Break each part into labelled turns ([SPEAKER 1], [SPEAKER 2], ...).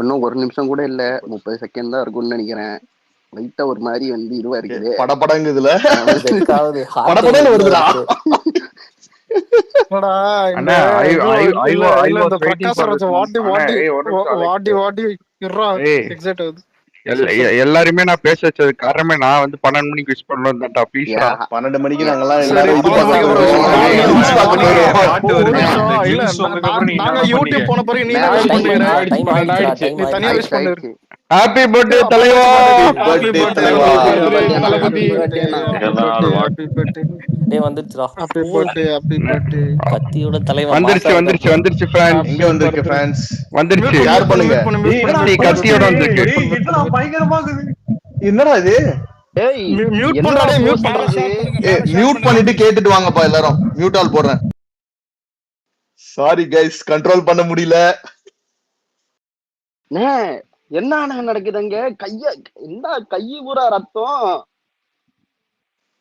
[SPEAKER 1] இன்னும் 1 நிமிஷம் கூட இல்ல, 30 செகண்ட் தான் இருக்கும்னு நினைக்கிறேன். லைட்டா ஒரு மாதிரி வந்து இதுவா இருக்குது.
[SPEAKER 2] படபடங்குதுல
[SPEAKER 3] வெக்காவது
[SPEAKER 2] படபடன்னு வருதுடா.
[SPEAKER 4] எல்லாருமே நான் பேச வச்சது காரணமே நான் வந்து 12 மணிக்கு விஷ் பண்ணணும் தான்டா. ப்ளீஸ்டா
[SPEAKER 2] 12 மணிக்கு நாங்கெல்லாம் எல்லாரும் இது
[SPEAKER 4] பார்க்க ஹாப்பி பர்த்டே தலைவா.
[SPEAKER 3] கத்தியோட தலைவா
[SPEAKER 4] வந்துருச்சு ஃப்ரெண்ட்ஸ்.
[SPEAKER 2] எங்க வந்திருக்கு ஃப்ரெண்ட்ஸ்?
[SPEAKER 4] வந்துருச்சு.
[SPEAKER 2] யார் பண்ணுங்க?
[SPEAKER 4] கத்தியோட வந்திருக்கு.
[SPEAKER 2] என்னடா இது? மியூட் பண்ணிட்டு கேட்டுட்டு வாங்கப்பா எல்லாரும். மியூட் ஆல் போடுறேன். சாரி கைஸ், கண்ட்ரோல் பண்ண முடியல.
[SPEAKER 1] என்ன நடக்குதுங்க? கை பூரா ரத்தம்.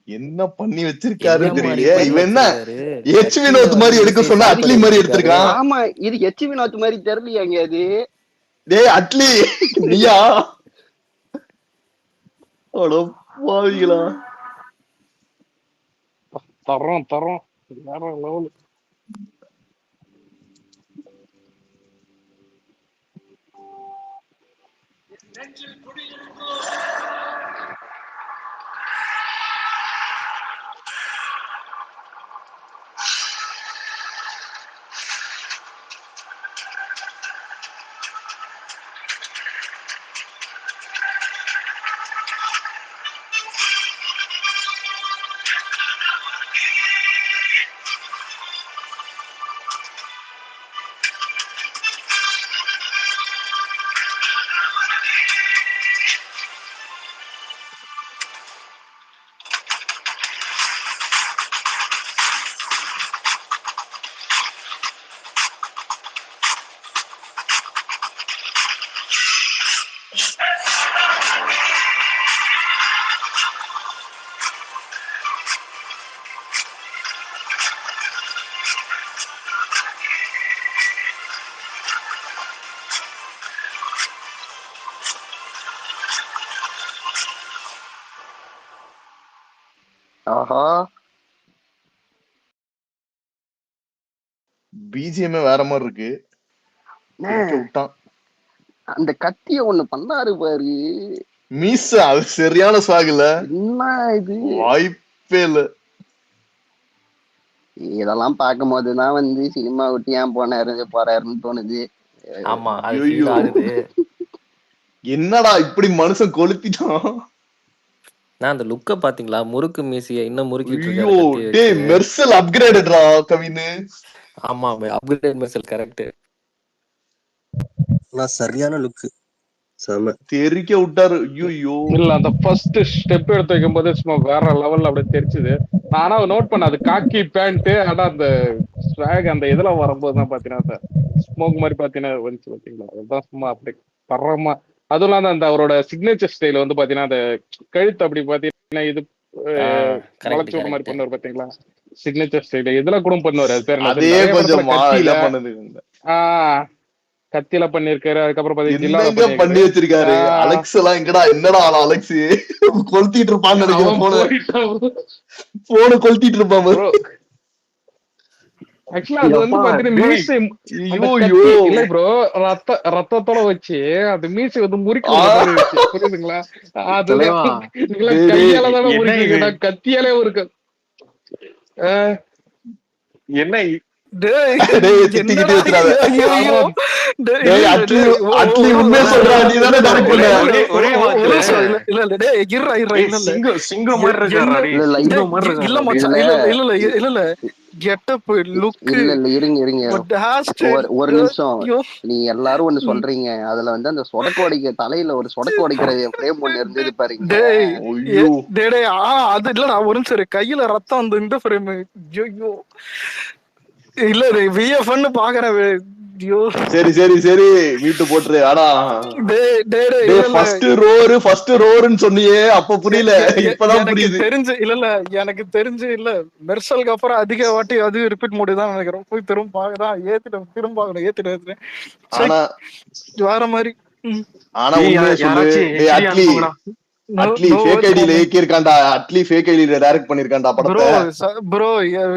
[SPEAKER 2] என்ன பண்ணி வச்சிருக்காரு தெரியலையே. இவன் என்ன எச் வினோத் மாதிரி எடுக்க சொன்னா அட்லி மாதிரி எடுத்திருக்கான்.
[SPEAKER 1] ஆமா, இது எச் வினோத் மாதிரி தெரியலையாங்க அது.
[SPEAKER 2] டேய் அட்லி நீயா? அட பாவிகளா.
[SPEAKER 5] தரோம் வேற லெவல்.
[SPEAKER 1] ஆஹா,
[SPEAKER 2] பிஜிஎம் வேற மாதிரி இருக்கு.
[SPEAKER 1] அந்த கத்திய ஒண்ணு பண்ணாரு பாரு.
[SPEAKER 2] மீச அது சரியான சாகுல.
[SPEAKER 1] என்ன இது?
[SPEAKER 2] வாய்ப்பே இல்ல.
[SPEAKER 1] இதெல்லாம் பார்க்கும் போதுதான் வந்து சினிமா விட்டு ஏன் போறாருன்னு தோணுது.
[SPEAKER 3] ஆமா, அது ஃபீல் ஆகுது.
[SPEAKER 2] என்னடா இப்படி மனுஷன் கொளுத்திட்டான்.
[SPEAKER 3] நான் அந்த லுக்க பாத்தீங்களா? முறுக்கு மீசிய இன்னும் முறுக்கிட்டு
[SPEAKER 2] ஐயோ டேய் மெர்சல் அப்கிரேடட்ரா கவின்.
[SPEAKER 3] ஆமா, அப்கிரேட் மெர்சல் கரெக்ட்.
[SPEAKER 6] நான் சரியான லுக் செம
[SPEAKER 2] தெரிக்க விட்டாரு. ஐயோ
[SPEAKER 5] இல்ல, அந்த ஃபர்ஸ்ட் ஸ்டெப் எடுத்து வைக்கும் போது சும்மா வேற லெவல்ல அப்படியே தெரிச்சுது. ஆனா நோட் பண்ண அது காக்கி பேண்ட், ஆனா அந்த ஸ்வாக் அந்த இதுல வரும்போது தான் பாத்தீங்கன்னா ஸ்மோக் மாதிரி பாத்தீங்கன்னா வந்துச்சு பாத்தீங்களா? அதுதான் சும்மா அப்படி தரமா. அதுவும் இல்லாம அந்த அவரோட சிக்னேச்சர் ஸ்டைல் வந்து பாத்தீங்கன்னா அந்த கழுத்து அப்படி பாத்தீங்கன்னா இது வளர்ச்சி விட மாதிரி பண்ணுவார் பாத்தீங்களா? சிக்னேச்சர் ஸ்டைல் இதுல கூட பண்ணுவாரு. அது பேர்
[SPEAKER 2] அதே கொஞ்சம்
[SPEAKER 5] கத்தியில பண்ணிருக்காரு. அதுக்கப்புறம்
[SPEAKER 2] பாத்தீங்கன்னா பண்ணி வச்சிருக்காரு. அலெக்ஸ் எல்லாம் எங்கடா? என்னடா அலெக்ஸ் கொளுத்திட்டு இருப்பான்னு நினைக்கிறேன். போன கொளுத்திட்டு இருப்பான்.
[SPEAKER 5] ஆக்சுவலா அது வந்து பாத்தீங்கன்னா இல்ல ப்ரோ, ரத்தத்தோட வச்சு அந்த மீசை வந்து முறிக்க புரியுதுங்களா? அது கையால தானே முறிக்கீங்க, கத்தியாலே இருக்கு. என்ன
[SPEAKER 1] ஒரு நிமிஷம். நீ எல்லாரும் ஒண்ணு சொல்றீங்க, அதுல வந்து அந்த சொடக்கு உடைக்க தலையில ஒரு சொடக்கு உடைக்கிறது ஃப்ரேம் ஒண்ணு இருந்தது பாருங்க.
[SPEAKER 7] அது இல்லடா, ஒரு நிமிஷம். கையில ரத்தம் வந்து இந்த ஃப்ரேம். ஐயோ இல்ல, விஎஃப்னு பாக்குறேன்.
[SPEAKER 2] சரி சரி சரி வீட்டு போட்டுரு. ஆனா ஃபர்ஸ்ட் ரோர்னு சொன்னியே அப்ப புரியல, இப்பதான் புரியுது.
[SPEAKER 7] தெரிஞ்சு இல்ல எனக்கு தெரிஞ்சு இல்ல, மெர்சலுக்கு அப்புறம் அதிக வாட்டி அது ரிப்பீட் மோடி தான் நினைக்கிறேன். போய் திரும்ப பாக்குறேன், திரும்ப ஏத்திட்டேன் வேற மாதிரி.
[SPEAKER 2] ஆனா உண்மையை சொல்லு, அட்லி அட்லி ஃபேக் ஐடில ஏக்கிருக்கான்டா, அட்லி ஃபேக் ஐடில டைரக்ட் பண்ணிருக்கான்டா படத்தை.
[SPEAKER 7] ப்ரோ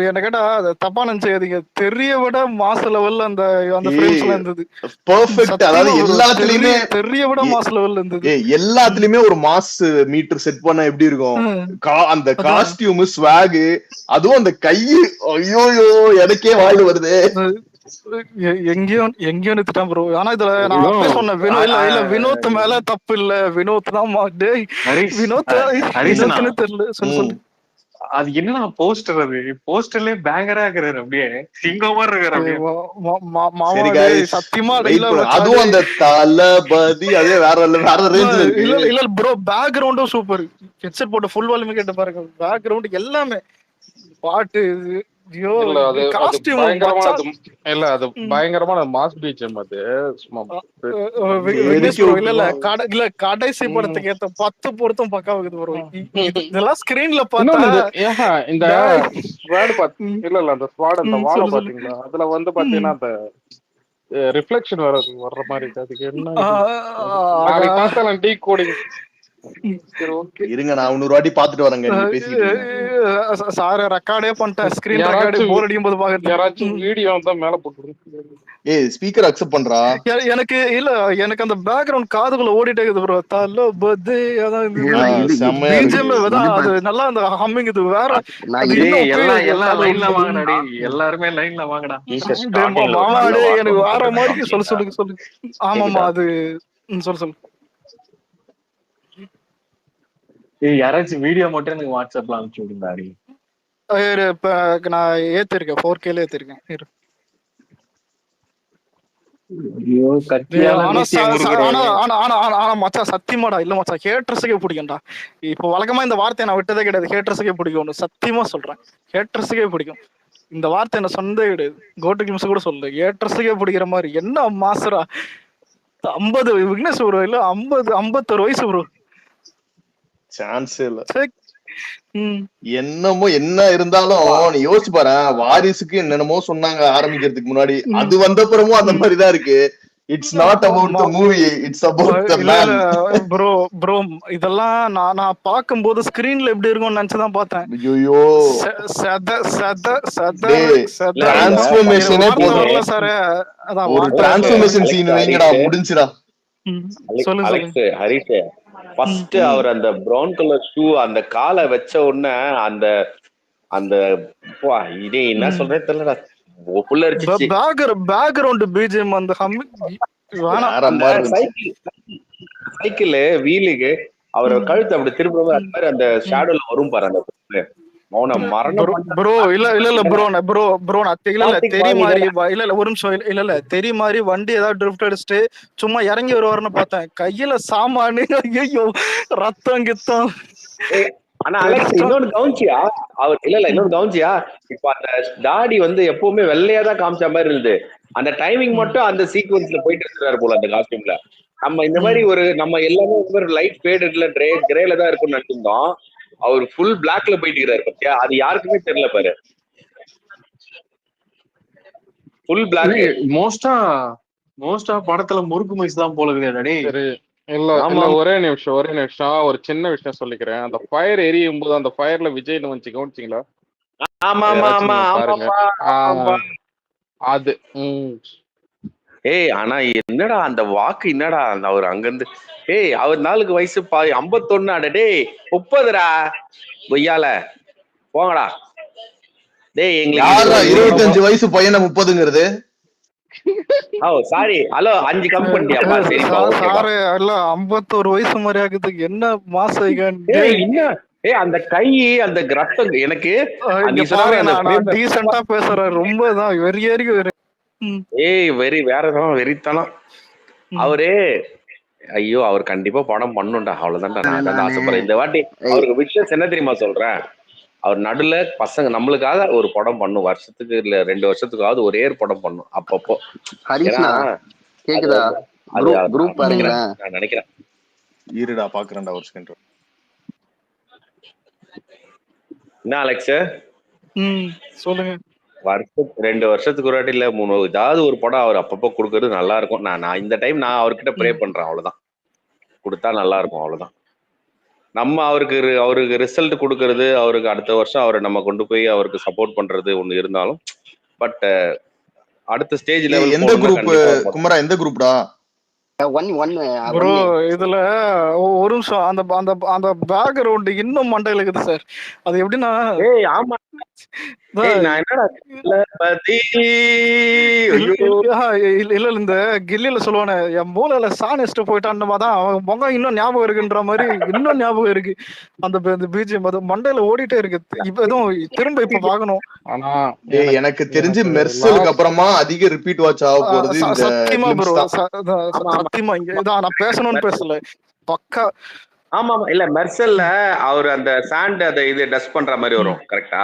[SPEAKER 7] என்ன கேட்டா தப்பா நினைச்சாதீங்க, தெரிய விட மாச லெவல்ல அந்த ஃப்ரேம்ஸ்லாம் இருந்தது.
[SPEAKER 2] பெர்ஃபெக்ட். அதாவது எல்லாத்துலயுமே
[SPEAKER 7] தெரிய விட மாச லெவல்ல இருந்தது.
[SPEAKER 2] எல்லாத்துலயுமே ஒரு மாஸ் மீட்டர் செட் பண்ண எப்படி இருக்கும், அந்த காஸ்டியூம் ஸ்வாக், அதுவும் அந்த கை, ஐயோ எனக்கே வாயில வருது.
[SPEAKER 7] எங்கேயோ நிறுத்திட்டான் ப்ரோ. ஆனா இதுல நான் அப்பவே சொன்னேன், வினோத் மேல தப்பு இல்ல, வினோத் தான் வினோத்னு தெரியல. சொல்லு
[SPEAKER 8] அது என்னன்னா போஸ்டர், அது போஸ்டர்லயே பேங்கரா இருக்கிறாரு, அப்படியே சிங்கமா இருக்காரு.
[SPEAKER 7] சத்தியமா
[SPEAKER 2] அதுவும் அந்த தளபதி அதே வேற ரேஞ்ச்ல இருக்கு.
[SPEAKER 7] இல்ல ப்ரோ, பேக்ரவுண்டும் சூப்பர். ஹெட்செட் போட்டு ஃபுல் வால்யூம் கேட்டு பாருங்க, பேக்ரவுண்ட் எல்லாமே பாட்டு
[SPEAKER 5] பயங்கரமான மாஸ் பீஜம். அது
[SPEAKER 7] இல்ல கடைசி படத்துக்கு ஏத்த 10 பொருத்தம் பக்காவுக்கு வரும். இதெல்லாம் ஸ்கிரீன்ல பார்த்தா
[SPEAKER 5] இந்த இல்ல அந்த ஸ்வாட் அந்த வாழை பாத்தீங்களா, அதுல வந்து பாத்தீங்கன்னா அந்த ரிஃப்ளெக்ஷன் வர்ற மாதிரி இருக்கு. அதுக்கு என்ன பார்த்தலாம் டீ கோடிங்.
[SPEAKER 2] இருங்க, நான் 100 வாட்டி பாத்துட்டு வரேங்க, நீங்க பேசிட்டு
[SPEAKER 7] சார் ரெக்கார்டே பண்ணிட்டேன், ஸ்கிரீன் ரெக்கார்ட் போர் அடிக்கும் போது பாக்குறது.
[SPEAKER 5] யாராச்சும் வீடியோ தான் மேல போட்டுருங்க.
[SPEAKER 2] ஸ்பீக்கர் அக்செப்ட் பண்றா.
[SPEAKER 7] எனக்கு இல்ல, எனக்கு அந்த பேக்ரவுண்ட் காதுக்குள்ள ஓடிட்டே இருக்குது ப்ரோ. தலபதி அதான் அது நல்லா அந்த ஹம்மிங். இது வேற
[SPEAKER 8] எல்லாம் லைன்ல வாங்கடா, எல்லாருமே லைன்ல வாங்கடா.
[SPEAKER 7] மாமா எனக்கு வேற மாதிரி சொல்லுங்க. ஆமாமா அது சொல்லு.
[SPEAKER 8] யாராச்சும் வீடியோ மட்டும் எனக்கு வாட்ஸ்அப்ல அனுப்பிச்சு விடுங்க.
[SPEAKER 7] இப்ப நான் ஏத்திருக்கேன், 4Kல ஏத்திருக்கேன். சத்தியமாடா இல்ல மச்சா, ஹேட்டர்ஸுக்கே பிடிக்கும்டா. இப்போ வழக்கமா இந்த வார்த்தையை நான் விட்டதே கிடையாது. ஹேட்டர்ஸுக்கே பிடிக்கும், சத்தியமா சொல்றேன். ஹேட்டர்ஸுக்கே பிடிக்கும் இந்த வார்த்தை, என்ன சொன்னதே கிடையாது. கோட்டு கிம்ஸ் கூட சொல்லு, ஹேட்டர்ஸுக்கே பிடிக்கிற மாதிரி. என்ன மாசரா 50 விக்னேஷ் ப்ரோ, இல்ல 51 வயசு ப்ரோ,
[SPEAKER 2] சான்ஸே இல்ல. என்னமோ என்ன இருந்தாலும் நீ யோசிச்சு பாரு, வாரிசுக்கு என்னென்னமோ சொன்னாங்க ஆரம்பிக்கிறதுக்கு முன்னாடி, அது வந்தப்புறமும் அந்த மாதிரிதான் இருக்கு. It's not about the movie, it's about the man.
[SPEAKER 7] Bro இதெல்லாம் நான் பாக்கும்போது ஸ்கிரீன்ல எப்படி இருக்கும்னு நினைச்சுதான் பார்த்தேன்.
[SPEAKER 2] ஐயோ டிரான்ஸ்ஃபர்மேஷனே போதும் சார். ஒரு டிரான்ஸ்ஃபர்மேஷன் சீன் வைங்கடா, முடிஞ்சுடா.
[SPEAKER 9] அலெக்ஸ் ஹரிஷ் ஃபர்ஸ்ட் அவர் அந்த பிரவுன் கலர் ஷூ அந்த காலை வச்ச உடனே அந்த அந்த இதே என்ன சொல்றேன் தெரியலடா,
[SPEAKER 7] பேக்ரவுண்ட் பிஜிஎம் அந்த
[SPEAKER 9] சைக்கிள் வீலுக்கு அவர் கழுத்து அப்படி திரும்ப அந்த மாதிரி அந்த ஷேடோல வரும் பாரு அந்த
[SPEAKER 7] ப்ரோ. இல்ல ப்ரோ தெரிய மாதிரி இல்ல ஒரு நிமிஷம், இல்ல தெரிய மாதிரி வண்டி ஏதாவது ட்ரிஃப்ட் அடிச்சுட்டு சும்மா இறங்கி வருவாருன்னு பார்த்தேன். கையில சாமானு, ஐயோ ரத்தம் கித்தம்.
[SPEAKER 9] ஆனா அலெக்ஸ் இன்னொன்னு கவனிச்சியா, அவர் இன்னொன்னு கவனிச்சியா, இப்ப அந்த தாடி வந்து எப்பவுமே வெள்ளையா தான் காமிச்ச மாதிரி இருந்தது. அந்த டைமிங் மட்டும் அந்த சீக்வன்ஸ்ல போயிட்டு இருக்கிறாரு போல அந்த காஸ்டியூம்ல. நம்ம இந்த மாதிரி ஒரு நம்ம எல்லாமே லைட் ஃபேடட்ல கிரேல தான் இருக்கும்னு நினைச்சிருந்தோம். அவர் ஃபுல் பிளாக்ல போயிட்டு இருக்காரு பத்தியா, அது யாருக்குமே தெரியல பாரு. Full black.
[SPEAKER 8] மோஸ்டா படத்துல முறுக்கு மைஸ் தான் போல இருக்குது.
[SPEAKER 5] இல்ல ஒரே நிமிஷம் ஒரு சின்ன விஷயம் சொல்லிக்கிறேன். அந்த ஃபயர் எரியும் போது அந்த ஃபயர்ல விஜய் வந்து கவனிச்சிங்களா? அது
[SPEAKER 9] ஆனா என்னடா அந்த வாக்கு, என்னடா அவர் அங்கிருந்து அவர் நாளுக்கு வயசு 51 டே 30 பொய்யால போங்கடா டேய். எங்களுக்கு
[SPEAKER 2] 25 வயசு பையனை 30ங்கிறது.
[SPEAKER 9] சாரி, ஹலோ 5 கம் பண்ணியாப்பா. சரிப்பா,
[SPEAKER 7] சார் இல்ல 51 வயசு மாதிரி ஆகுது. என்ன மாசம்
[SPEAKER 9] அந்த கை அந்த ரத்தம் எனக்கு
[SPEAKER 7] டீசென்ட்டா பேசுறேன், ரொம்ப தான்
[SPEAKER 9] வெறித்தனம் அவரு. ஐயோ அவர் கண்டிப்பா படம் பண்ணுண்டா, அவ்வளவுதான்டா. நான் ஆசைப்படுறேன் இந்த வாட்டி. அவருக்கு விஷயம் என்ன தெரியுமா சொல்றேன், அவர் நடுல பசங்க நம்மளுக்காக ஒரு படம் பண்ணும், வருஷத்துக்கு இல்ல 2 வருஷத்துக்காவது ஒரே ஒரு படம் பண்ணும் அப்பப்போ. நான் நினைக்கிறேன்.
[SPEAKER 2] இருடா பாக்குறேன்டா ஒரு செகண்ட்.
[SPEAKER 9] என்ன அலெக்ஸ்
[SPEAKER 7] சொல்லுங்க.
[SPEAKER 9] 2 வருஷத்துக்கு ஒரு வாட்டி இல்ல 3 ஏதாவது ஒரு படம் அவர் அப்பப்போ கொடுக்கறது நல்லா இருக்கும். நான் இந்த டைம் நான் அவர்கிட்ட ப்ரே பண்றேன், அவ்வளவுதான். கொடுத்தா நல்லா இருக்கும், அவ்வளவுதான். நம்ம அவருக்கு ரிசல்ட் கொடுக்கறது, அவருக்கு அடுத்த வருஷம் அவரை நம்ம கொண்டு போய் அவருக்கு சப்போர்ட் பண்றது ஒண்ணு இருந்தாலும், பட் அடுத்த ஸ்டேஜ் லெவல்
[SPEAKER 2] எந்த குரூப் குமரா? எந்த குரூப்டா?
[SPEAKER 7] ப்ரோ இதுல ஒரு நிமிஷம், அந்த அந்த அந்த பேக்ரவுண்ட் இன்னும் மண்டையில இருக்குது சார். அது எப்படின்னா,
[SPEAKER 9] ஆமா
[SPEAKER 7] இல்ல இந்த கில்லில சொல்லுவானே, என் மூளையில சாணிஸ்ட் போயிட்டான் தான் அவன் முகம் இன்னும் ஞாபகம் இருக்குன்ற மாதிரி இன்னும் ஞாபகம் இருக்கு. அந்த பிஜிஎம் அது மண்டையில ஓடிட்டே இருக்கு. இப்ப எதுவும் திரும்ப இப்ப பாக்கணும்.
[SPEAKER 5] ஆனா
[SPEAKER 2] எனக்கு தெரிஞ்சு மெர்சலுக்கு அப்புறமா அதிக ரிப்பீட் வாட்ச் ஆக போறது
[SPEAKER 7] சத்தியமா ப்ரோ, சத்தியமா இதான் நான் பேசணும்னு பேசல, பக்கா.
[SPEAKER 9] ஆமா இல்ல மெர்சல்ல அவர் அந்த சாண்ட் அதை இது டஸ்ட் பண்ற மாதிரி வரும், கரெக்டா?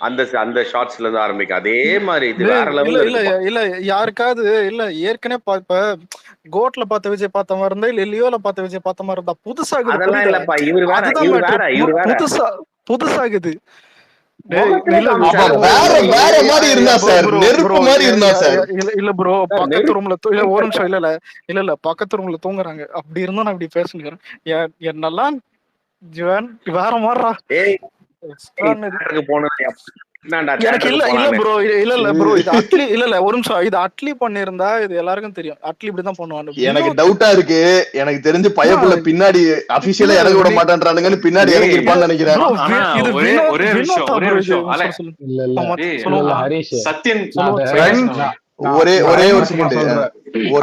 [SPEAKER 9] அந்த ஷார்ட்ஸ்ல இருந்து ஆரம்பிக்கும். அதே மாதிரி இது வேற லெவல்ல
[SPEAKER 7] இல்ல யாருக்காவது இல்ல ஏற்கனவே இப்ப கோட்ல பார்த்த விஜய் பார்த்த மாதிரி இருந்தா, இல்ல லியோல பார்த்த விஜய் பார்த்த மாதிரி இருந்தா புதுசாகுது.
[SPEAKER 9] அதெல்லாம் இல்லப்பா, இவர் வேற
[SPEAKER 7] புதுசாகுது. இல்ல ப்ரோ, பக்கத்து ரூம்ல ஒரு நிமிஷம், இல்ல பக்கத்து ரூம்ல தூங்குறாங்க. அப்படி இருந்தா நான் இப்படி பேசுகிறேன். என்னெல்லாம் வேற மாதிரிடா. எனக்கு இல்ல ப்ரோ, இல்ல ப்ரோ, இது அட்லி இல்ல ஒரு நிமிஷம், இது அட்லி பண்ணிருந்தா இது எல்லாருக்கும் தெரியும். அட்லி இப்படிதான் பண்ணுவாங்க.
[SPEAKER 2] எனக்கு டவுட்டா இருக்கு. எனக்கு தெரிஞ்சு பயப்புள்ள பின்னாடி அபிஷியலா இறங்க விட மாட்டான்றானுங்கன்னு பின்னாடி இறங்கி இருப்பான்னு நினைக்கிறேன்.
[SPEAKER 8] ஒரே விஷயம் சத்யன்
[SPEAKER 2] ஒரே ஒரு செகண்ட்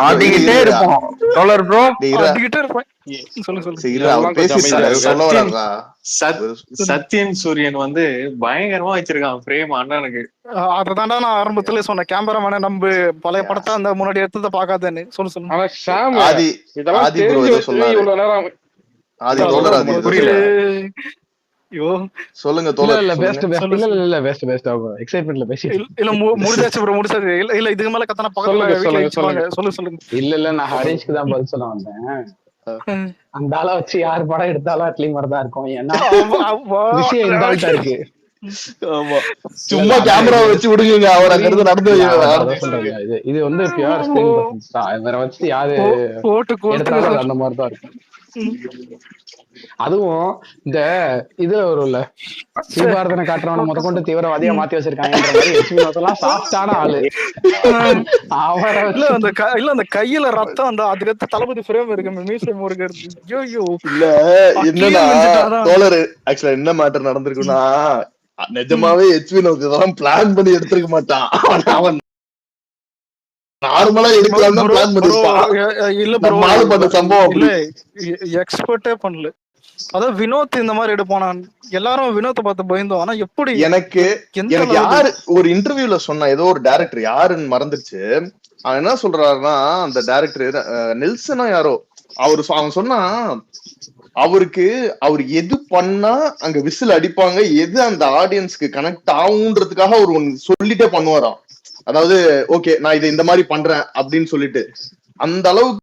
[SPEAKER 4] ஆடிக்கிட்டே இருப்போம். டாலர் ப்ரோ
[SPEAKER 7] ஆடிக்கிட்டே இருப்பேன்.
[SPEAKER 8] சத்யன் சூரியன் வந்து பயங்கரமா வச்சிருக்கான் பிரேம் அண்ணனுக்கு.
[SPEAKER 7] அததான்டா நான் ஆரம்பத்துல சொன்னேன், கேமராமேன நம்ம பழைய படத்தை அந்த முன்னாடி எடுத்தத பாக்காதேன்னு சொல்லு.
[SPEAKER 5] ஆனா ஷாம் இதெல்லாம் இவ்வளவு நேரம்
[SPEAKER 2] புரியல.
[SPEAKER 6] சொல்லுங்க
[SPEAKER 7] முடிஞ்சாச்சு ப்ரோ, முடிச்சாச்சு. இல்ல இதுக்கு மேல கத்தனா பக்கத்துல சொல்லுங்க.
[SPEAKER 10] இல்ல நான் ஹரீஷ்க்கு தான் பதில் சொல்ல வந்தேன். அந்த ஆளை வச்சு யாரு படம் எடுத்தாலும் அட்லி மாதிரிதான் இருக்கும். ஏன்னா விஷயம் இந்த ஆள்கிட்ட இருக்கு.
[SPEAKER 2] சும்மா கேமரா வச்சு விடுங்க, அவர் அங்க இருந்து நடந்து
[SPEAKER 10] இது வந்து பியூர் ஸ்கிரீன் பிரசன்ஸ் தான். இவரை வச்சு யாரு எடுத்தாலும் அந்த மாதிரிதான் இருக்கும். அதுவும் இந்த இதுல வரும்ல, சிவபாரதனை காட்டுறவன முத கொண்டு தீவிரவாதியா மாத்தி வச்சிருக்காங்க. சாஃப்டான ஆளு அவரை
[SPEAKER 7] இல்ல அந்த கையில ரத்தம், அந்த அதுக்கு தளபதி ஃப்ரேம் இருக்கு, மியூசியம் இருக்கு.
[SPEAKER 2] இல்ல என்னன்னா தோழர், ஆக்சுவலா என்ன மேட்டர் நடந்திருக்குன்னா, நிஜமாவே ஹெச்வினோக்கு பிளான் பண்ணி எடுத்திருக்க மாட்டான். அவன் நார்மலா எடுக்கலாம் தான் பிளான் பண்ணிருப்பான்.
[SPEAKER 7] இல்ல ப்ரோ, பண்ண சம்பவம் இல்ல எக்ஸ்பெக்டே பண்ணல. அதான் வினோத் இந்த மாதிரி எடுப்பானா, எல்லாரும் வினோத்தை பார்த்து பயந்தோம். ஆனா எப்படி
[SPEAKER 2] எனக்கு யாரு ஒரு இன்டர்வியூல சொன்ன ஏதோ ஒரு டைரக்டர், யாருன்னு மறந்துருச்சு. அவன் என்ன சொல்றாருன்னா, அந்த டைரக்டர் நெல்சனா யாரோ அவன் சொன்னா, அவர் எது பண்ணா அங்க விசில் அடிப்பாங்க, எது அந்த ஆடியன்ஸ்க்கு கனெக்ட் ஆகுன்றதுக்காக அவர் ஒன்னு சொல்லிட்டே பண்ணுவாராம். அதாவது ஓகே நான் இதை இந்த மாதிரி பண்றேன் அப்படின்னு சொல்லிட்டு அந்த அளவுக்கு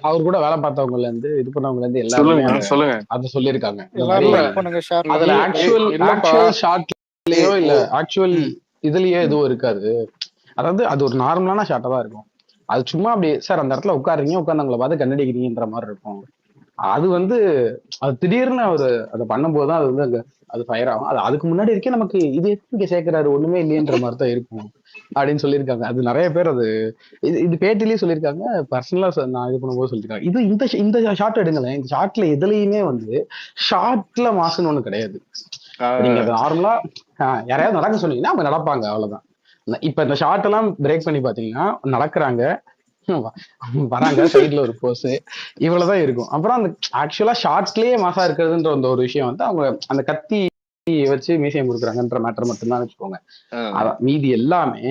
[SPEAKER 10] அவர் கூட வேலை பார்த்தவங்கல இருந்து இது பண்ணவங்கல இருந்து எல்லாரும் அத சொல்லிருக்காங்க. அதுல ஆக்சுவல் ஷாட்லயோ இல்ல ஆக்சுவல் இதுலயோ எதுவும் இருக்காது. அதாவது அது ஒரு நார்மலான ஷாட்டா தான் இருக்கும். அது சும்மா அப்படி சார் அந்த இடத்துல உட்காருங்க, உட்கார்ந்தவங்களை பார்த்து கண்ணடிக்கிறீங்கன்ற மாதிரி இருக்கும். அது வந்து அது திடீர்னு அவரு அதை பண்ணும்போதுதான் அது வந்து அது ஃபயர் ஆகும். அது அதுக்கு முன்னாடி இருக்கே நமக்கு இது இங்க சேர்க்கிறாரு ஒண்ணுமே இல்லையன்ற மாதிரி தான் இருக்கும் அப்படின்னு சொல்லியிருக்காங்க. அது நிறைய பேர் அது இது பேட்டிலேயே சொல்லியிருக்காங்க, பர்சனலா நான் இது பண்ணும்போது சொல்லியிருக்காங்க. இது இந்த ஷாட் எடுங்களேன், இந்த ஷாட்ல எதுலையுமே வந்து ஷாட்ல மாசுன்னு ஒண்ணு கிடையாது. நீங்க நார்மலா யாரையாவது நடக்க சொன்னீங்கன்னா அவங்க நடப்பாங்க, அவ்வளவுதான். இப்ப இந்த ஷார்ட் எல்லாம் பிரேக் பண்ணி பாத்தீங்கன்னா நடக்கிறாங்க, வராங்க, சைட்ல ஒரு போஸ், இவ்வளவுதான் இருக்கும். அப்புறம் அந்த ஆக்சுவலா ஷார்ட்ஸ்லயே மாசா இருக்கிறதுன்ற அந்த ஒரு விஷயம் வந்து அவங்க அந்த கத்தி வச்சு மியூசியம் கொடுக்குறாங்கன்ற மேட்டர் மட்டும்தான் வச்சுக்கோங்க. மீதி எல்லாமே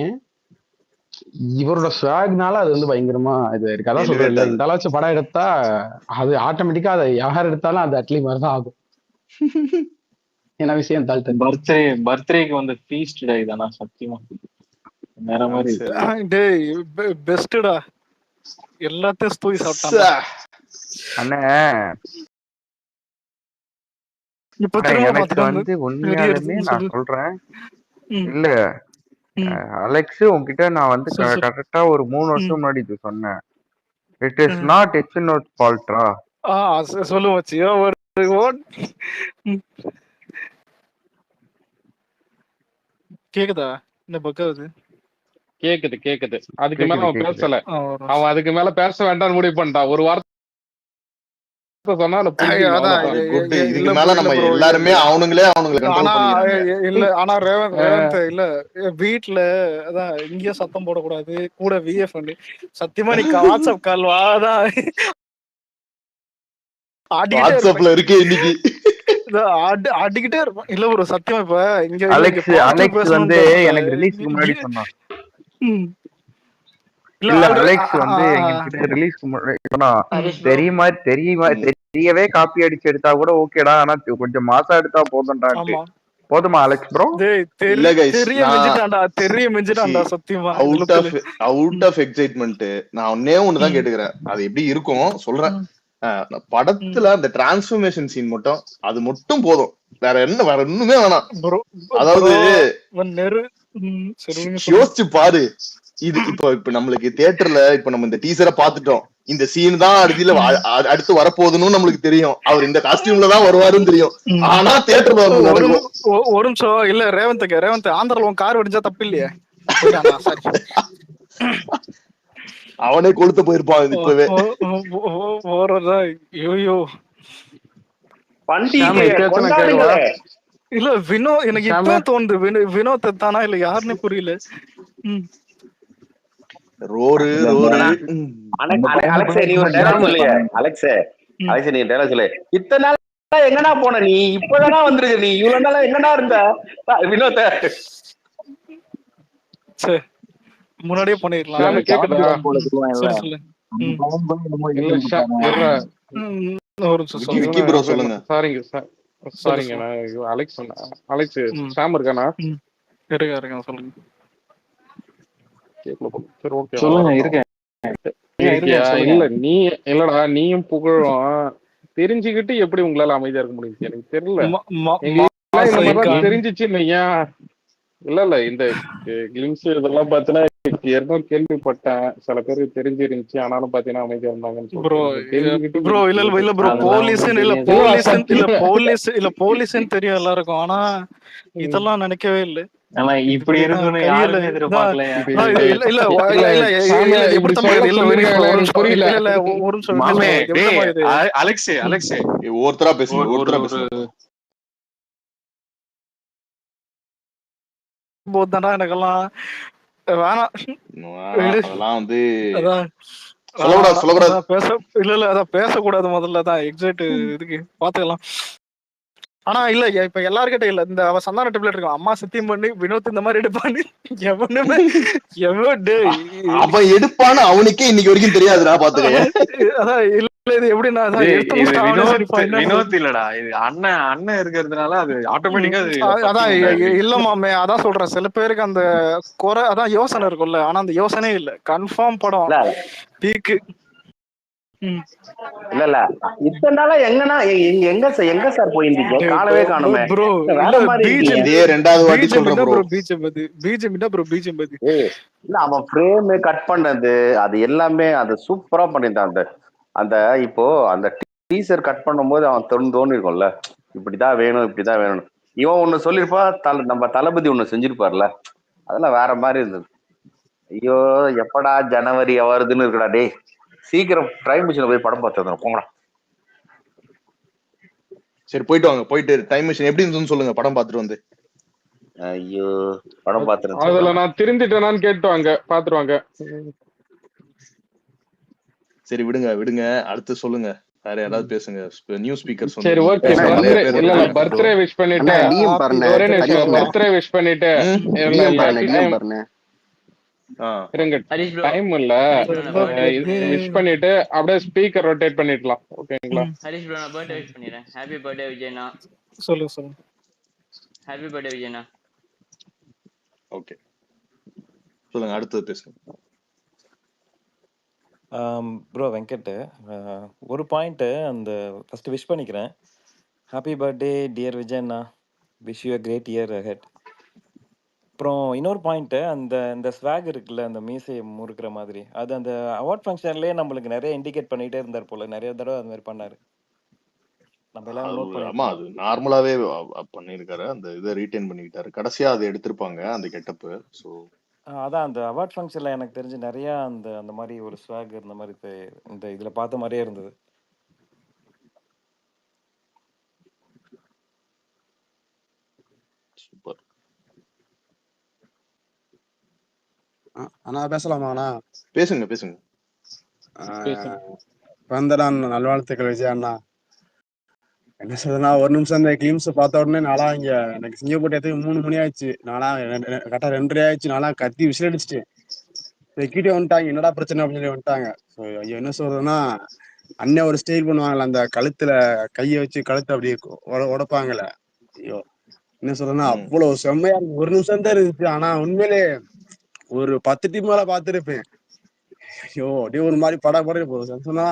[SPEAKER 10] இவரோட ஸ்வாக்னால அது வந்து பயங்கரமா இது இருக்கு. அதான் சொல்றேன், இல்ல இந்த அளவுக்கு படம் எடுத்தா அது ஆட்டோமேட்டிக்கா அதை யார் எடுத்தாலும் அது அட்லி மாதிரிதான் ஆகும். என்ன விஷயம்
[SPEAKER 8] பர்த்டேக்கு வந்து ஃபீஸ்ட் டே தானா சத்தியமா வேற மாதிரி
[SPEAKER 7] பெஸ்டா எல்லாத்தையும் தூக்கி சாப்பிட்டாங்க
[SPEAKER 4] அண்ணே.
[SPEAKER 7] இப்ப
[SPEAKER 4] ஆனா
[SPEAKER 7] திரும்ப
[SPEAKER 4] எனக்கு
[SPEAKER 7] பாத்துட்டு வந்து
[SPEAKER 4] வந்து
[SPEAKER 7] வெறி
[SPEAKER 4] உண்மையாலுமே
[SPEAKER 7] எடுத்துன்னு
[SPEAKER 4] நான்
[SPEAKER 7] சொல்லு.
[SPEAKER 4] சொல்றேன்
[SPEAKER 7] ம்,
[SPEAKER 4] இல்ல
[SPEAKER 7] ம்.
[SPEAKER 4] அலெக்ஸ் உன்கிட்ட நான் வந்து
[SPEAKER 7] சொல்லு, சொல்லு.
[SPEAKER 4] கரெக்டா ஒரு 3
[SPEAKER 7] ம்,
[SPEAKER 4] வருஷம் முன்னாடி இது சொன்னேன். இட் இஸ்
[SPEAKER 7] ம்.
[SPEAKER 4] Not HNO's ஃபால்ட்ரா.
[SPEAKER 7] ஆ சொல்லு மச்சி. ஒரு ஓட் ம். கேக்குதா? என்ன பக்காவுது?
[SPEAKER 5] கேக்குது கேக்குது. அதுக்கு மேல
[SPEAKER 4] கேக்குது
[SPEAKER 5] அவன்
[SPEAKER 4] கேக்குது.
[SPEAKER 5] பேசல.
[SPEAKER 7] ஒரு
[SPEAKER 5] அவன்
[SPEAKER 7] நிமிஷம்.
[SPEAKER 5] அதுக்கு மேல பேச வேண்டாம்னு முடிவு பண்ணிட்டான். ஒரு வார்த்தை சொன்னா அதை புரிஞ்சுக்கணும்,
[SPEAKER 7] அதான்
[SPEAKER 5] அவ்வளவுதான்.
[SPEAKER 2] குட்.
[SPEAKER 7] இல்ல
[SPEAKER 2] இதுக்கு
[SPEAKER 7] ப்ரோ,
[SPEAKER 2] மேல
[SPEAKER 7] இல்ல
[SPEAKER 2] நம்ம
[SPEAKER 7] ப்ரோ.
[SPEAKER 2] எல்லாருமே அவனுங்களே கண்ட்ரோல்
[SPEAKER 7] ஆனா
[SPEAKER 2] பண்ணிக்கிறாங்க.
[SPEAKER 7] இல்ல, ஆனா ரேவந்த்
[SPEAKER 5] அஹ்
[SPEAKER 7] இல்ல வீட்ல அதான் இங்கேயும் சத்தம் போடக்கூடாது, கூட விஎஃப் பண்ணி சத்தியமா நீ வாட்ஸ்அப் கால் வாதான் ஆடிக்கிட்டே இருப்பேன்.
[SPEAKER 2] வாட்ஸ்அப்ல இருக்கே இன்னைக்கு.
[SPEAKER 7] ஆடிக்கிட்டே இருப்பேன். இல்ல ப்ரோ, சத்தியமா இப்ப இங்க இல்ல இங்க
[SPEAKER 4] அலெக்ஸ்
[SPEAKER 7] பாசிட்டிவ்
[SPEAKER 4] அலெக்ஸ் வந்து
[SPEAKER 7] பேசணும்ன்றதுனால
[SPEAKER 4] எனக்கு ரிலீஸ்க்கு முன்னாடி சொன்னான்.
[SPEAKER 7] ம். இல்ல
[SPEAKER 4] இல்ல
[SPEAKER 7] ஆல்ரெடி
[SPEAKER 4] அலெக்ஸ் வந்து எங்ககிட்ட ரிலீஸ்க்கு முன்னாடி சொன்னான். தெரியவே காப்பி அடிச்சு எடுத்தா கூட ஓகேடா, ஆனா கொஞ்சம் மாசா எடுத்தா போதும்டான்ட்டு.
[SPEAKER 7] ஆமா.
[SPEAKER 4] போதுமா அலெக்ஸ் ப்ரோ?
[SPEAKER 2] இல்ல கைஸ்,
[SPEAKER 7] தெரிய மிஞ்சிட்டான்டா சத்தியமா இந்த லுக்ல.
[SPEAKER 2] அவுட் ஆஃப் எக்ஸைட்மெண்ட் நான் ஒன்னே ஒண்ணுதான் கேட்டுக்கிறேன். அது எப்படி இருக்கும் சொல்றேன். படத்துல அந்த டிரான்ஸ்ஃபர்மேஷன் சீன் மட்டும், அது மட்டும் போதும். வேற ஒண்ணுமே வேணாம். அதாவது யோசிச்சு பாரு. இது இப்ப நம்மளுக்கு தியேட்டர்ல இப்ப நம்ம இந்த டீசரை பாத்துட்டோம். இந்த சீன் தான் அடுத்து வரப்போகுதுன்னு நம்மளுக்கு தெரியும். அவர் இந்த காஸ்டியூம்ல தான் வருவாருன்னு தெரியும். ஆனா தியேட்டர்ல நடக்கும்.
[SPEAKER 7] ஒரு நிமிஷம். இல்ல ரேவந்த் ஆந்திரால உன் கார் வெடிச்சா தப்பு இல்லையே. சாரி,
[SPEAKER 2] அவனே கொளுத்து போயிருப்பான் இப்பவே.
[SPEAKER 7] இல்ல வினோத், எனக்கு இப்ப தோணுது வினோத் தானா இல்ல யாருன்னு புரியல.
[SPEAKER 9] ரோரு அலெக்ஸ் நீ ஒரு டைலாக் சொல்லு. அலெக்ஸ் நீ டைலாக் சொல்லு. இத்தனை நாள் எங்கடா போன நீ? இப்பதானா வந்திருக்க நீ? இவ்வளவு நாளா எங்கடா இருந்த வினோத்?
[SPEAKER 7] முன்னாடியே பண்ணிடலாம்.
[SPEAKER 5] சாரிங்க அலெக்ஸ் சாம் இருக்கானா? சொல்லுங்க.
[SPEAKER 8] சொல்லுங்க இருக்கேன்.
[SPEAKER 5] இல்ல நீ இல்லடா, நீயும் புகழும் தெரிஞ்சுக்கிட்டு எப்படி உங்களால அமைதியா இருக்க முடியும் எனக்கு தெரியல. தெரிஞ்சிச்சு இல்லையா? இல்ல இந்த கிளிம்ஸ் இதெல்லாம் பாத்தீங்கன்னா ஏற்கனவே கேள்விப்பட்டேன். சில பேருக்கு தெரிஞ்சிருந்துச்சு, ஆனாலும் பாத்தீங்கன்னா அமைதியா இருந்தாங்கன்னு
[SPEAKER 7] போலீஸ்ன்னு தெரியும் எல்லாருக்கும். ஆனா இதெல்லாம் நினைக்கவே இல்ல.
[SPEAKER 8] ஆனா இப்படி இருக்குன்னு யாருமே எதிர்பார்க்கல. அலெக்ஸ்
[SPEAKER 2] ஒருத்தரா பேசுங்க.
[SPEAKER 7] போதானா எனக்கெல்லாம் வேணாம்.
[SPEAKER 2] அதெல்லாம் வந்து
[SPEAKER 7] அதான் பேசக்கூடாது முதல்ல தான் எக்ஸைட் இதுக்கு பாத்துக்கலாம். ஆனா இல்ல இப்ப எல்லாருக்கிட்ட இல்ல. இந்த அவ சந்தான டெப்லெட் இருக்கும், அம்மா சத்தியம் பண்ணி வினோத் இந்த மாதிரி எடுப்பான்னு எவனுமே
[SPEAKER 2] அவன் எடுப்பான்னு அவனுக்கே இன்னைக்கு வரைக்கும் தெரியாதுடா பாத்துக்க.
[SPEAKER 7] அதான் இல்ல இது எப்படின்னா
[SPEAKER 8] வினோத் இல்லடா, இது அண்ணன் இருக்கிறதுனால அது ஆட்டோமேட்டிக்கா
[SPEAKER 7] அதான் இல்ல மாமே. அதான் சொல்றேன், சில பேருக்கு அந்த குறை அதான் யோசனை இருக்கும்ல, ஆனா அந்த யோசனையே இல்ல. கன்ஃபார்ம் படம் பீக்கு.
[SPEAKER 9] இல்ல இத்தனை நாளா எங்க சார் போயிருந்தீங்க? காணவே காணுமே.
[SPEAKER 7] ப்ரோ
[SPEAKER 9] வேற மாதிரி
[SPEAKER 2] இதே ரெண்டாவது வாட்டி சொல்றேன் ப்ரோ.
[SPEAKER 9] இல்ல அவன் ஃப்ரேம் கட் பண்ணது அது எல்லாமே அது சூப்பரா பண்ணிட்டான். அந்த இப்போ அந்த டீசர் கட் பண்ணும்போது அவன் தோணி இருக்கும்ல, இப்படிதான் வேணும். இவன் ஒண்ணு சொல்லிருப்பா, நம்ம தளபதி ஒண்ணு செஞ்சிருப்பார்ல, அதெல்லாம் வேற மாதிரி இருந்தது. ஐயோ எப்படா ஜனவரி வருதுன்னு இருக்குடா. டே சீக்கிரம் டைம் மிஷின்ல போய் படம் பார்த்து போங்கடா.
[SPEAKER 2] சரி போயிட்டு வாங்க. போயிட்டு டைம் மிஷின் எப்படி இருந்துன்னு சொல்லுங்க, படம் பார்த்துட்டு வந்து.
[SPEAKER 9] ஐயோ படம் பார்த்துட்டு
[SPEAKER 5] அதுல நான் திருந்திட்டேனான்னு கேட்டுவாங்க, பாத்துருவாங்க.
[SPEAKER 2] சரி விடுங்க அடுத்து சொல்லுங்க. வேற யாராவது பேசுங்க. நியூ ஸ்பீக்கர்ஸ்
[SPEAKER 5] சரி ஓகே. பர்த்டே விஷ் பண்ணிட்டு ஒரே நிமிஷம் பர்த்டே விஷ் பண்ணிட்டு இருங்க, டைம் இல்ல. விஷ் பண்ணிட்டு அப்படியே ஸ்பீக்கர் ரொட்டேட் பண்ணிடலாம். ஓகேங்களா?
[SPEAKER 11] ஹரிஷ் ப்ரோ, நான் பர்த்டே விஷ் பண்ணிடுறேன். ஹேப்பி பர்த்டே விஜயனா.
[SPEAKER 7] சொல்லுங்க.
[SPEAKER 11] Happy birthday விஜயனா.
[SPEAKER 2] ஓகே சொல்லுங்க, அடுத்து பேசுங்க.
[SPEAKER 3] ப்ரோ வெங்கட், ஒரு பாயிண்ட் அந்த ஃபர்ஸ்ட் விஷ் பண்ணிக்கிறேன். ஹாப்பி பர்த்டே டியர் விஜயண்ணா. Wish you a great year ahead. அப்புறம் இன்னொரு பாயிண்ட்டு, அந்த இந்த ஸ்வாக் இருக்குல்ல, அந்த மீசையை முறுக்கிற மாதிரி, அது அந்த அவார்ட் ஃபங்க்ஷன்லேயே நம்மளுக்கு நிறைய இண்டிகேட் பண்ணிகிட்டே இருந்தார் போல. நிறைய தடவை அது மாதிரி பண்ணார். நம்ம எல்லாரும் நோட்
[SPEAKER 2] ஆமா, அது
[SPEAKER 3] பண்ணிருக்கோம்.
[SPEAKER 2] நார்மலாவே பண்ணிருக்காரு. அந்த இதை ரீட்டைன் பண்ணிக்கிட்டாரு. கடைசியா அதை எடுத்திருப்பாங்க அந்த கெட்டப்பு. ஸோ
[SPEAKER 3] அதான் அந்த அவார்ட் ஃபங்க்ஷனில் எனக்கு தெரிஞ்சு நிறையா அந்த அந்த மாதிரி ஒரு ஸ்வாக் இருந்த மாதிரி இந்த இதில் பார்த்த மாதிரியே இருந்தது.
[SPEAKER 2] சூப்பர்.
[SPEAKER 12] அண்ணா பேசலாமாண்ணா?
[SPEAKER 2] பேசுங்க பேசுங்க.
[SPEAKER 12] பிறந்தநாள் நல்வாழ்த்துக்கள் விஜய் அண்ணா. என்ன சொல்றதுன்னா, ஒரு நிமிஷம் இந்த கிளிம்ஸ் பார்த்த உடனே நாளா இங்க எனக்கு சிங்கப்பூர் இடத்துக்கு 3 மணி ஆயிடுச்சு. நாளா கரெக்டா 2:30 ஆயிடுச்சு. நாளா கத்தி விசில் அடிச்சுட்டேன். செக்யூரிட்டி வந்துட்டாங்க, என்னடா பிரச்சனை அப்படின்னு சொல்லி வந்துட்டாங்க. ஸோ ஐயோ என்ன சொல்றதுன்னா, அண்ணன் ஒரு ஸ்டைல் பண்ணுவாங்கல்ல, அந்த கழுத்துல கையை வச்சு கழுத்தை அப்படியே உடைப்பாங்கல்ல. ஐயோ என்ன சொல்றதுன்னா, அவ்வளவு செம்மையா இருக்கு. ஒரு நிமிஷம் தான் இருந்துச்சு. ஆனா உண்மையிலே ஒரு 10 டீம் மேல பார்த்துருப்பேன். ஐயோ அப்படியே ஒரு மாதிரி படம் சொன்னா,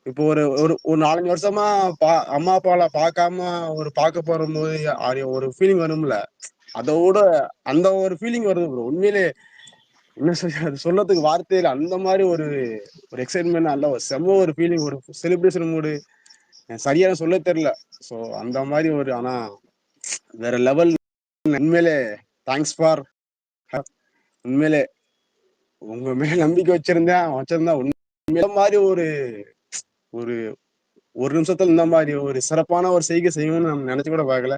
[SPEAKER 12] இப்போ ஒரு ஒரு ஒரு 4-5 வருஷமா அம்மா அப்பாவை பார்க்காம ஒரு பார்க்க போகும்போது ஒரு ஃபீலிங் வரும்ல, அதோட அந்த ஒரு ஃபீலிங் வருது ப்ரோ. உண்மையிலே என்ன அது சொல்லறதுக்கு வார்த்தையில அந்த மாதிரி ஒரு எக்ஸைட்மெண்ட், நல்ல ஒரு செம்ம ஒரு ஃபீலிங், ஒரு செலிப்ரேஷன் மூடு சரியான சொல்ல தெரியல. ஸோ அந்த மாதிரி ஒரு, ஆனா வேற லெவல். உண்மையிலே தேங்க்ஸ் ஃபார், உண்மையிலே உங்க மேல நம்பிக்கை வச்சிருந்தா உண்மையில மாதிரி ஒரு ஒரு ஒரு நிமிஷத்துல இந்த மாதிரி ஒரு சிறப்பான ஒரு செய்கை செய்யணும்னு நம்ம நினைச்சு கூட பார்க்கல.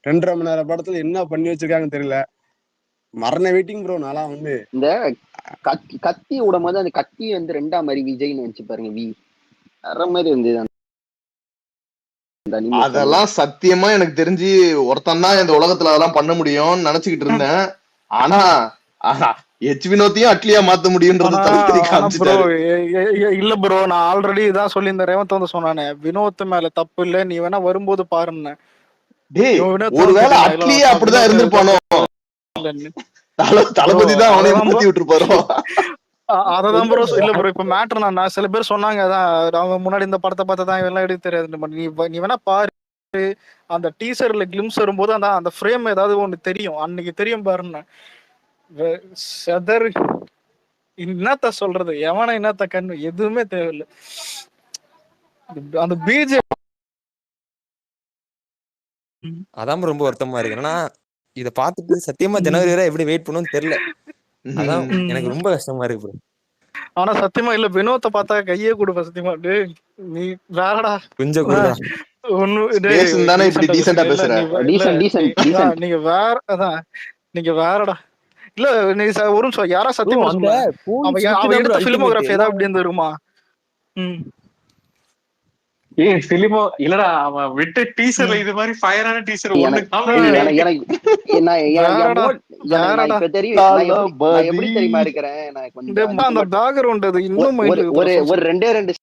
[SPEAKER 12] 2.5 மணி நேரம் படத்துல என்ன பண்ணி வச்சிருக்காங்கன்னு தெரியல. மரண வெயிட்டிங் ப்ரோ. நாளா வந்து
[SPEAKER 1] இந்த கத்தி விடும் போது அந்த கத்தி வந்து 2ஆம் மாதிரி விஜய்னு வச்சு பாருங்க, வேற மாதிரி இருந்தது.
[SPEAKER 2] அதெல்லாம் சத்தியமா எனக்கு தெரிஞ்சு ஒருத்தன் தான் இந்த உலகத்துல அதெல்லாம் பண்ண முடியும்னு நினைச்சுக்கிட்டு இருந்தேன். ஆனா எச் வினோத்தையும் அட்லியா மாத்த முடியும்ன்றது
[SPEAKER 7] இல்ல ப்ரோ. நான் ஆல்ரெடி இதான் சொல்லி இந்த ரேவந்த் வந்து சொன்னானே, வினோத் மேல தப்பு இல்ல, நீ வேணா வரும்போது பாருன்னு.
[SPEAKER 2] ஒருவேளை அட்லியா அப்படிதான் இருந்திருப்பானோ, தளபதி தான் அவனை மாத்தி விட்டுருப்பாரோ.
[SPEAKER 7] அததான் ப்ரோ. இல்ல ப்ரோ, இப்ப மேட்டர் நான் சில பேர் சொன்னாங்க, அதான் அவங்க முன்னாடி இந்த படத்தை பார்த்ததான் இதெல்லாம் எடுத்து தெரியாது. நீ வேணா பாரு, அந்த டீசர்ல கிளிம்ஸ் வரும்போது அந்த ஃப்ரேம் ஏதாவது ஒண்ணு தெரியும், அன்னைக்கு தெரியும் பாருன்னு. என்னத்த சொல்றது, எவன என்னத்த கண்ணு எதுவுமே தேவையில்லை. அந்த பிஜே
[SPEAKER 13] அதான் ரொம்ப வருத்தமா இருக்கு. ஏன்னா இத பார்த்துட்டு சத்தியமா ஜனவரி வரை எப்படி வெயிட் பண்ணுன்னு தெரியல. அதான் எனக்கு ரொம்ப கஷ்டமா இருக்கு ப்ரோ.
[SPEAKER 7] ஆனா சத்தியமா இல்ல, வினோத்தை பார்த்தா கையே கொடுப்ப. சத்தியமா நீ வேறடா
[SPEAKER 13] கொஞ்சம் கூட
[SPEAKER 7] நீங்க வேற, அதான் நீங்க வேறடா. இல்ல நீ ஒரு நிமிஷம், யாரா சத்தியமா அவன் எடுத்த பிலிமோகிராஃபி ஏதாவது அப்படி இருந்து வருமா?
[SPEAKER 8] பிலிமோ இல்லடா, அவன் விட்ட டீசர்ல இது மாதிரி ஃபயரான டீசர் ஒண்ணு
[SPEAKER 1] எப்படி தெரியுமா இருக்கிறேன் நான்,
[SPEAKER 7] அந்த பேக்ரவுண்ட் அது இன்னும்
[SPEAKER 1] ஒரு 2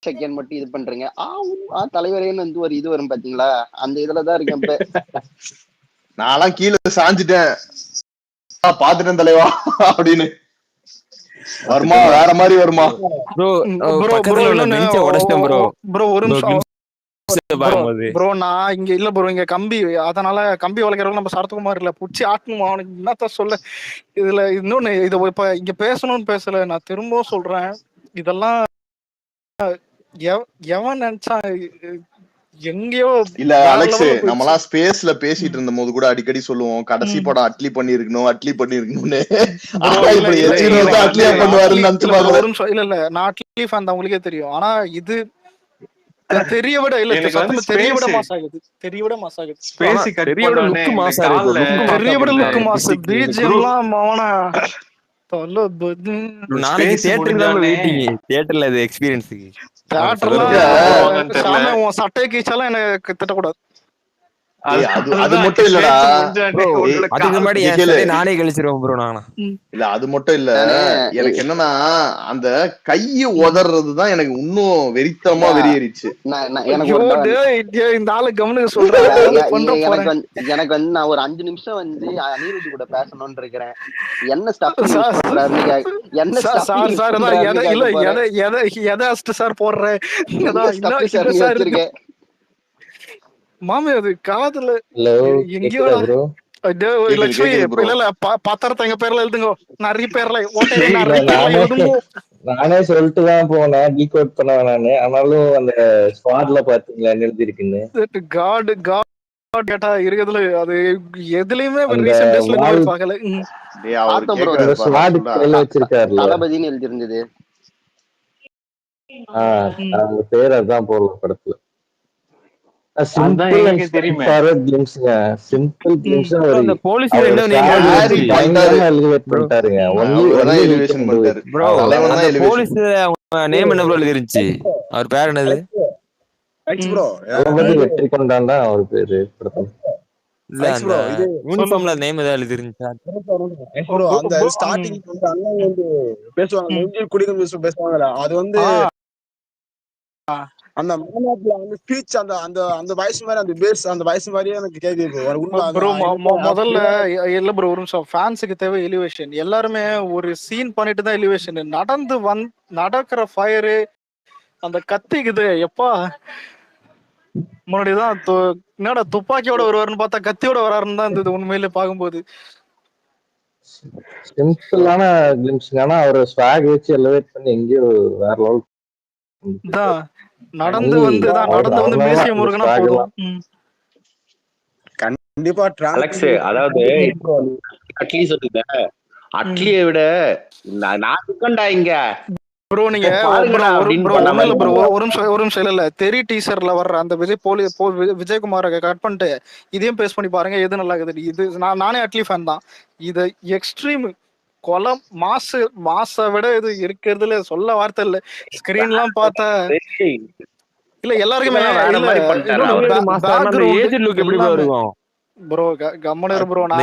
[SPEAKER 1] செகண்ட் மட்டும் இது பண்றீங்க, தலைவரேன்னு வந்து ஒரு இது வரும் பாத்தீங்களா, அந்த இதுலதான் இருக்கேன்.
[SPEAKER 2] நான்லாம் கீழே சாஞ்சிட்டேன், பாத்துட்டேன் தலைவா அப்படின்னு. வருமா வேற மாதிரி வருமா
[SPEAKER 7] ப்ரோ? நான் இங்க இல்ல ப்ரோ, இங்க கம்பி, அதனால கம்பி வளைக்கிறவங்க நம்ம சரத்குமார் இல்ல, புடிச்சு ஆட்டணுமா அவனுக்கு என்னத்த சொல்ல. இதுல இன்னொன்னு, இது இப்ப இங்க பேசணும்னு பேசல, நான் திரும்பவும் சொல்றேன், இதெல்லாம் எவன் நினைச்சா எங்கேயோ
[SPEAKER 2] இல்ல. அலெக்ஸ், நம்மலாம் ஸ்பேஸ்ல பேசிட்டு இருந்த போது கூட அடிக்கடி சொல்லுவோம், கடைசி படம் அட்லி பண்ணிருக்கணும்னு. அட்லியா பண்ணுவாருன்னு நினைச்சு பாருங்க.
[SPEAKER 7] இல்ல நான் அட்லி ஃபேன் தான், உங்களுக்கே தெரியும். ஆனா இது தெரிய விட இல்ல, தெரிய விட மாசாகுது, தெரிய விட மாசாகுது, தெரிய விட லுக் மாசு. பிஜிஎம்லாம் மவனா
[SPEAKER 13] நாளைக்கு தியேட்டர்ல வெயிட்டிங், தியேட்டர்ல அது எக்ஸ்பீரியன்ஸ்க்கு.
[SPEAKER 7] சட்டையை கீச்சாலும் எனக்கு திட்டக்கூடாது.
[SPEAKER 2] அது மட்டும் இல்லடா,
[SPEAKER 13] அதுக்கு முன்னாடி நானே கழிச்சிருவோம் ப்ரோ. நானா
[SPEAKER 2] இல்ல அது மட்டும் இல்ல, எனக்கு என்னன்னா அந்த கைய உதறதுதான் எனக்கு இன்னும் வெறித்தனமா வெறியேறிச்சு.
[SPEAKER 7] இந்த ஆளு கவனிக்க சொல்றேன்.
[SPEAKER 1] எனக்கு வந்து நான் ஒரு 5 நிமிஷம் வந்து அனிருத் கூட பேசணும்னு இருக்கிறேன். என்ன ஸ்டஃப் யூஸ் பண்றாருன்னு என்ன
[SPEAKER 7] சார் போடுறேன் மாமி அது காதுல எங்கேயோ லட்சுமி இல்ல பத்திரத்தை எங்க பேர்ல எழுதுங்க. நிறைய பேர்ல
[SPEAKER 14] நானே சொல்லிட்டுதான் போனேன் டீகோட் பண்ண நானு. ஆனாலும் அந்த ஸ்குவாட்ல பாத்தீங்களா என்ன எழுதி இருக்குன்னு.
[SPEAKER 7] காட் கேட்டா இருக்கிறதுல அது எதுலயுமே ரீசன்ட் டேஸ்ல பார்க்கல.
[SPEAKER 1] தளபதினு எழுதி இருந்தது.
[SPEAKER 14] அந்த பேர் அதான் போடல படத்துல.
[SPEAKER 13] அவர் பேர் என்னது?
[SPEAKER 14] வெற்றி கொண்டான் தான் அவர் பேரு.
[SPEAKER 13] யூனிஃபார்ம்ல நேம் ஏதாவது எழுதி இருந்துச்சா?
[SPEAKER 12] அந்த ஸ்டார்டிங் வந்து அண்ணன் வந்து பேசுவாங்க, குடிக்கும் பேசுவாங்கல்ல, அது வந்து அந்த மாநாட்டுல வந்து ஸ்பீச் அந்த அந்த அந்த வாய்ஸ் மாதிரி அந்த பேஸ் அந்த வாய்ஸ் மாதிரியே எனக்கு கேக்குது
[SPEAKER 7] ப்ரோ. முதல்ல இல்ல ப்ரோ, ஒரு நிமிஷம். ஃபேன்ஸுக்கு தேவை எலிவேஷன். எல்லாருமே ஒரு சீன் பண்ணிட்டு தான் எலிவேஷன். நடக்கிற ஃபயரு அந்த கத்திக்குது எப்பா முன்னாடிதான் என்னடா துப்பாக்கியோட வருவாருன்னு பார்த்தா கத்தியோட வராருன்னு தான் இருந்தது உண்மையில பாக்கும்போது.
[SPEAKER 14] சிம்பிளான கிளிம்ஸ், ஆனா அவர் ஸ்வாக் வச்சு எலிவேட் பண்ணி எங்கேயோ வேற லெவல்
[SPEAKER 7] நடந்து வந்து மீசிய முருகனா போதும்.
[SPEAKER 12] கண்டிப்பா
[SPEAKER 9] அலெக்ஸ், அதாவது அட்லியை விட நான் இருக்கேன்டா இங்க
[SPEAKER 7] ப்ரோ. நீங்க ஒரு நிமிஷம் இல்ல தெரி டீசர்ல வர்ற அந்த விஜயகுமார கட் பண்ணிட்டு இதையும் பேஸ் பண்ணி பாருங்க, எது நல்லா இருக்குது. இது நானே அட்லி ஃபேன் தான். இது எக்ஸ்ட்ரீம் கொலம் மாச விட இது இருக்கிறதுல சொல்ல வார்த்தை இல்ல. ஸ்கிரீன் எல்லாம் பார்த்தா இல்ல எல்லாருக்குமே ப்ரோ கம்மனு ப்ரோ. நான்